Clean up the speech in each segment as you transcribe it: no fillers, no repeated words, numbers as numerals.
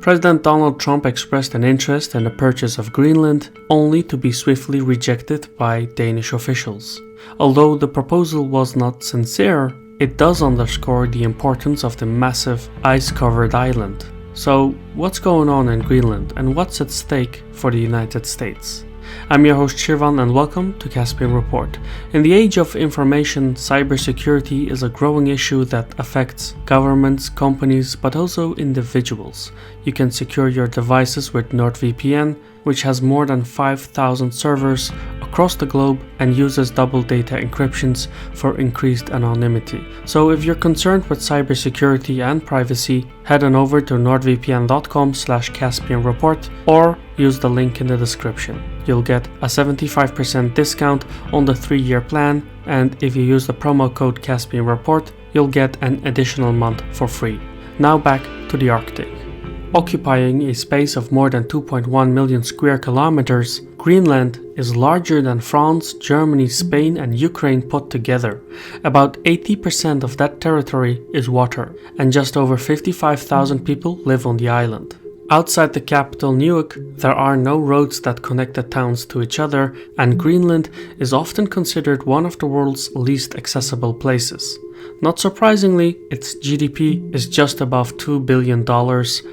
President Donald Trump expressed an interest in the purchase of Greenland, only to be swiftly rejected by Danish officials. Although the proposal was not sincere, it does underscore the importance of the massive ice-covered island. So, what's going on in Greenland and what's at stake for the United States? I'm your host Shirvan and welcome to Caspian Report. In the age of information, cybersecurity is a growing issue that affects governments, companies, but also individuals. You can secure your devices with NordVPN, which has more than 5,000 servers across the globe and uses double data encryptions for increased anonymity. So if you're concerned with cybersecurity and privacy, head on over to nordvpn.com/CaspianReport or use the link in the description. You'll get a 75% discount on the 3-year plan, and if you use the promo code CaspianReport, you'll get an additional month for free. Now back to the Arctic. Occupying a space of more than 2.1 million square kilometers, Greenland is larger than France, Germany, Spain and Ukraine put together. About 80% of that territory is water, and just over 55,000 people live on the island. Outside the capital Nuuk, there are no roads that connect the towns to each other, and Greenland is often considered one of the world's least accessible places. Not surprisingly, its GDP is just above $2 billion,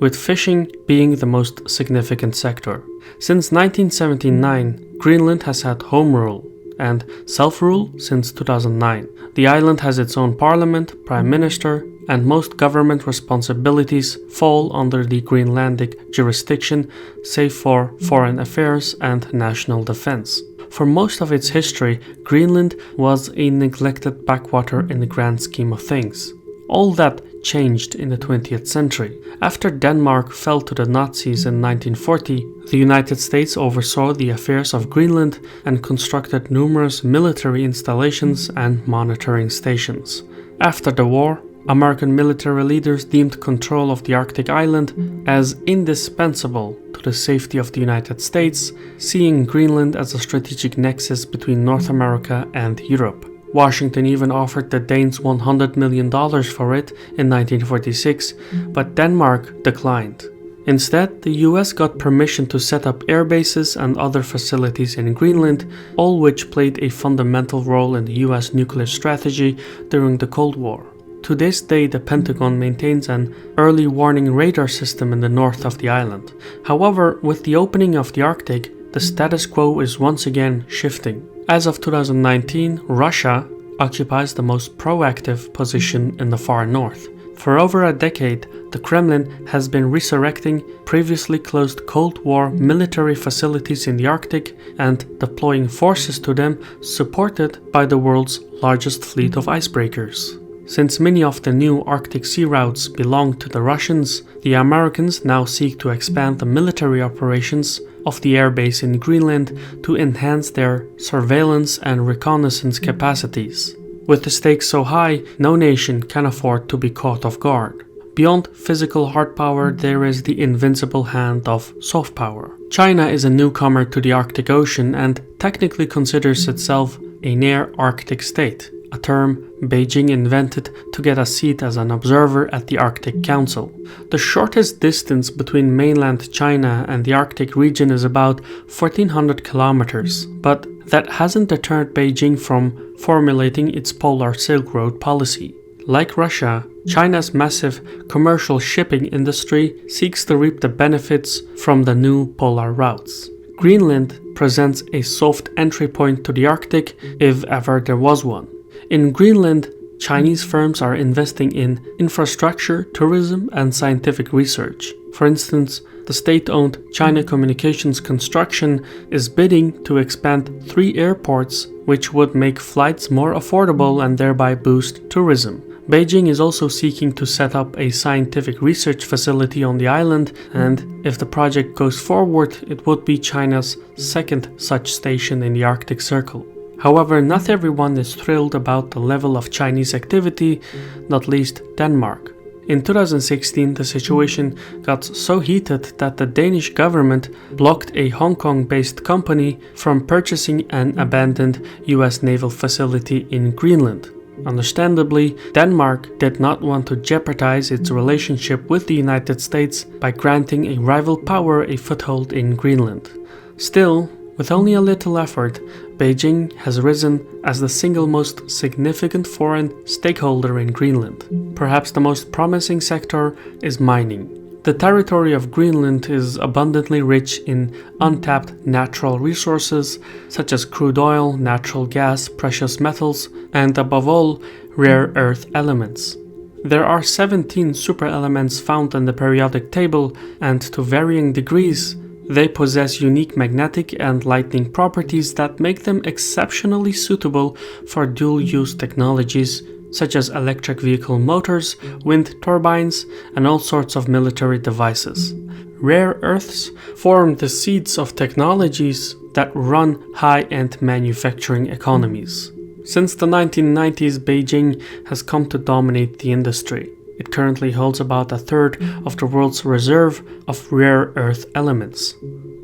with fishing being the most significant sector. Since 1979, Greenland has had home rule and self-rule since 2009. The island has its own parliament, prime minister, and most government responsibilities fall under the Greenlandic jurisdiction, save for foreign affairs and national defense. For most of its history, Greenland was a neglected backwater in the grand scheme of things. All that changed in the 20th century. After Denmark fell to the Nazis in 1940, the United States oversaw the affairs of Greenland and constructed numerous military installations and monitoring stations. After the war, American military leaders deemed control of the Arctic island as indispensable to the safety of the United States, seeing Greenland as a strategic nexus between North America and Europe. Washington even offered the Danes $100 million for it in 1946, but Denmark declined. Instead, the US got permission to set up air bases and other facilities in Greenland, all which played a fundamental role in the US nuclear strategy during the Cold War. To this day, the Pentagon maintains an early warning radar system in the north of the island. However, with the opening of the Arctic, the status quo is once again shifting. As of 2019, Russia occupies the most proactive position in the far north. For over a decade, the Kremlin has been resurrecting previously closed Cold War military facilities in the Arctic and deploying forces to them, supported by the world's largest fleet of icebreakers. Since many of the new Arctic sea routes belong to the Russians, the Americans now seek to expand the military operations of the airbase in Greenland to enhance their surveillance and reconnaissance capacities. With the stakes so high, no nation can afford to be caught off guard. Beyond physical hard power, there is the invincible hand of soft power. China is a newcomer to the Arctic Ocean and technically considers itself a near-Arctic state, a term Beijing invented to get a seat as an observer at the Arctic Council. The shortest distance between mainland China and the Arctic region is about 1,400 kilometers, but that hasn't deterred Beijing from formulating its Polar Silk Road policy. Like Russia, China's massive commercial shipping industry seeks to reap the benefits from the new polar routes. Greenland presents a soft entry point to the Arctic, if ever there was one. In Greenland, Chinese firms are investing in infrastructure, tourism, and scientific research. For instance, the state-owned China Communications Construction is bidding to expand 3 airports, which would make flights more affordable and thereby boost tourism. Beijing is also seeking to set up a scientific research facility on the island, and if the project goes forward, it would be China's second such station in the Arctic Circle. However, not everyone is thrilled about the level of Chinese activity, not least Denmark. In 2016, the situation got so heated that the Danish government blocked a Hong Kong-based company from purchasing an abandoned US naval facility in Greenland. Understandably, Denmark did not want to jeopardize its relationship with the United States by granting a rival power a foothold in Greenland. Still, with only a little effort, Beijing has risen as the single most significant foreign stakeholder in Greenland. Perhaps the most promising sector is mining. The territory of Greenland is abundantly rich in untapped natural resources such as crude oil, natural gas, precious metals, and above all, rare earth elements. There are 17 superelements found in the periodic table, and to varying degrees, they possess unique magnetic and lightning properties that make them exceptionally suitable for dual-use technologies such as electric vehicle motors, wind turbines, and all sorts of military devices. Rare earths form the seeds of technologies that run high-end manufacturing economies. Since the 1990s, Beijing has come to dominate the industry. It currently holds about a third of the world's reserve of rare earth elements.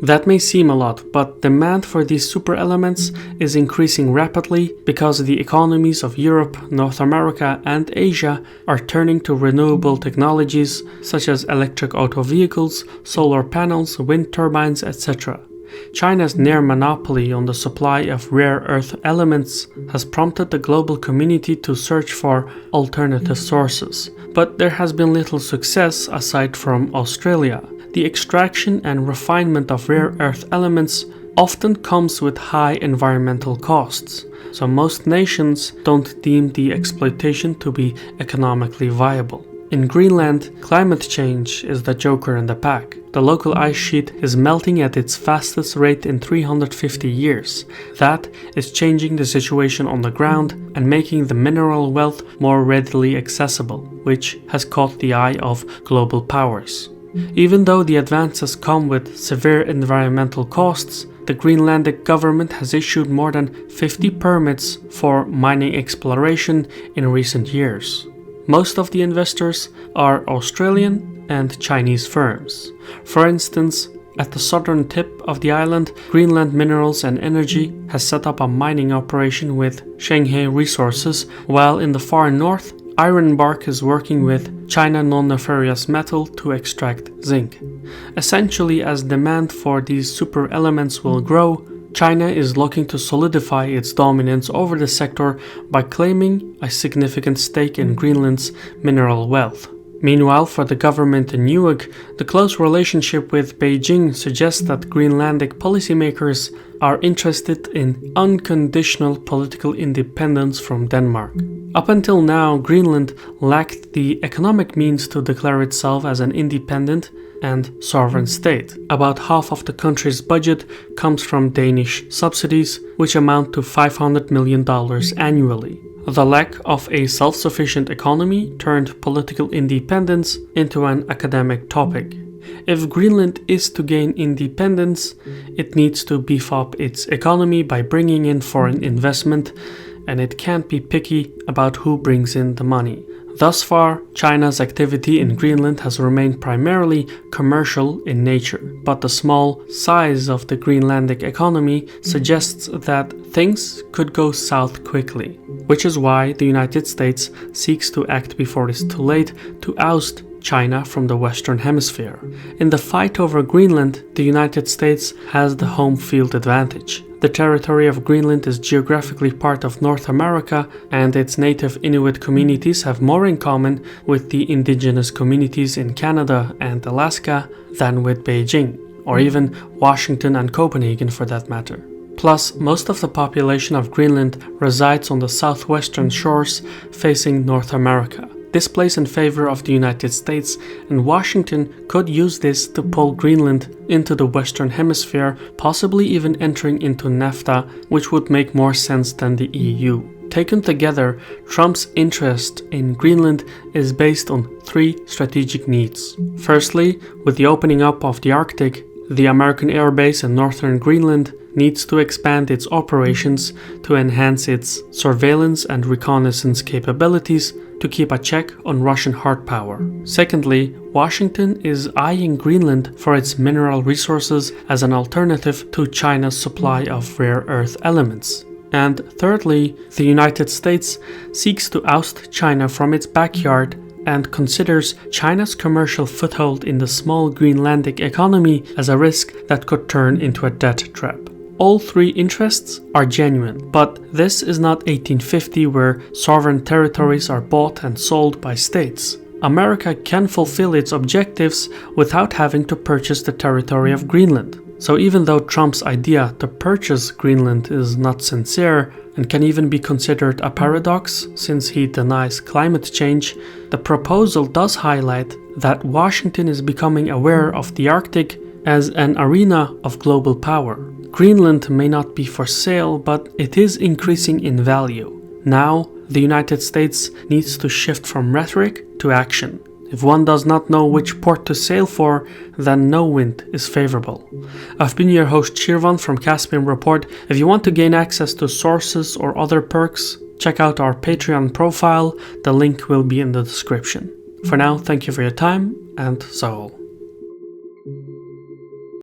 That may seem a lot, but demand for these superelements is increasing rapidly because the economies of Europe, North America, and Asia are turning to renewable technologies such as electric auto vehicles, solar panels, wind turbines, etc. China's near monopoly on the supply of rare earth elements has prompted the global community to search for alternative sources, but there has been little success aside from Australia. The extraction and refinement of rare earth elements often comes with high environmental costs, so most nations don't deem the exploitation to be economically viable. In Greenland, climate change is the joker in the pack. The local ice sheet is melting at its fastest rate in 350 years. That is changing the situation on the ground and making the mineral wealth more readily accessible, which has caught the eye of global powers. Even though the advances come with severe environmental costs, the Greenlandic government has issued more than 50 permits for mining exploration in recent years. Most of the investors are Australian and Chinese firms. For instance, at the southern tip of the island, Greenland Minerals and Energy has set up a mining operation with Shanghai Resources, while in the far north, Ironbark is working with China Non-Nefarious Metal to extract zinc. Essentially, as demand for these super elements will grow, China is looking to solidify its dominance over the sector by claiming a significant stake in Greenland's mineral wealth. Meanwhile, for the government in Nuuk, the close relationship with Beijing suggests that Greenlandic policymakers are interested in unconditional political independence from Denmark. Up until now, Greenland lacked the economic means to declare itself as an independent and sovereign state. About half of the country's budget comes from Danish subsidies, which amount to $500 million annually. The lack of a self-sufficient economy turned political independence into an academic topic. If Greenland is to gain independence, it needs to beef up its economy by bringing in foreign investment, and it can't be picky about who brings in the money. Thus far, China's activity in Greenland has remained primarily commercial in nature, but the small size of the Greenlandic economy suggests that things could go south quickly, which is why the United States seeks to act before it's too late to oust China from the Western Hemisphere. In the fight over Greenland, the United States has the home field advantage. The territory of Greenland is geographically part of North America, and its native Inuit communities have more in common with the indigenous communities in Canada and Alaska than with Beijing, or even Washington and Copenhagen for that matter. Plus, most of the population of Greenland resides on the southwestern shores facing North America. This plays in favor of the United States, and Washington could use this to pull Greenland into the Western Hemisphere, possibly even entering into NAFTA, which would make more sense than the EU. Taken together, Trump's interest in Greenland is based on three strategic needs. Firstly, with the opening up of the Arctic, the American Air Base in northern Greenland needs to expand its operations to enhance its surveillance and reconnaissance capabilities to keep a check on Russian hard power. Secondly, Washington is eyeing Greenland for its mineral resources as an alternative to China's supply of rare earth elements. And thirdly, the United States seeks to oust China from its backyard and considers China's commercial foothold in the small Greenlandic economy as a risk that could turn into a debt trap. All three interests are genuine, but this is not 1850 where sovereign territories are bought and sold by states. America can fulfill its objectives without having to purchase the territory of Greenland. So even though Trump's idea to purchase Greenland is not sincere and can even be considered a paradox since he denies climate change, the proposal does highlight that Washington is becoming aware of the Arctic as an arena of global power. Greenland may not be for sale, but it is increasing in value. Now, the United States needs to shift from rhetoric to action. If one does not know which port to sail for, then no wind is favorable. I've been your host Shirvan from Caspian Report. If you want to gain access to sources or other perks, check out our Patreon profile. The link will be in the description. For now, thank you for your time, and Sahol.